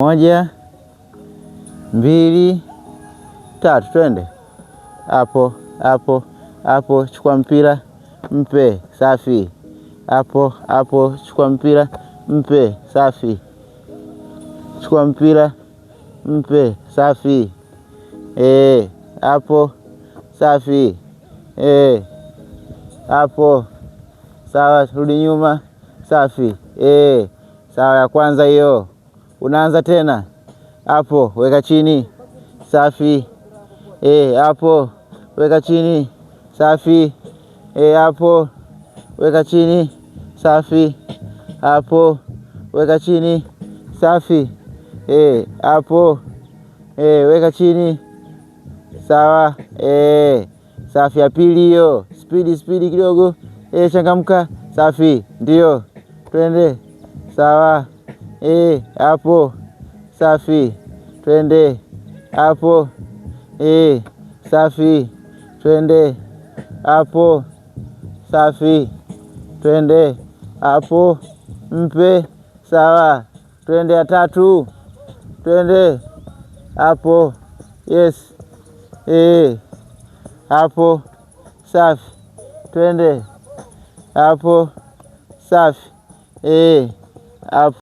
Moja, mbili, tatu, twende. Hapo, hapo, hapo, chukua mpira, mpe, safi. Hapo, hapo, chukua mpira, mpe, safi. Chukua mpira, mpe, safi. Hapo, safi. Hapo, sawa, rudi nyuma, safi. Sawa, ya kwanza hiyo. Unaanza tena. Hapo, weka chini, safi. Hapo, weka chini, safi. Hapo, weka chini, safi. Hapo, weka chini, safi. Hapo, weka chini, sawa. Safi, ya pili hiyo. Speed kidogo. Changamka, safi. Ndio, twende, sawa. Hapo, safi. Twende, hapo. Safi. Twende, hapo. Safi. Twende, hapo. Mpe, sawa. Twende ya tatu. Twende, hapo. Yes. Hapo, safi. Twende, hapo. Safi. Hapo.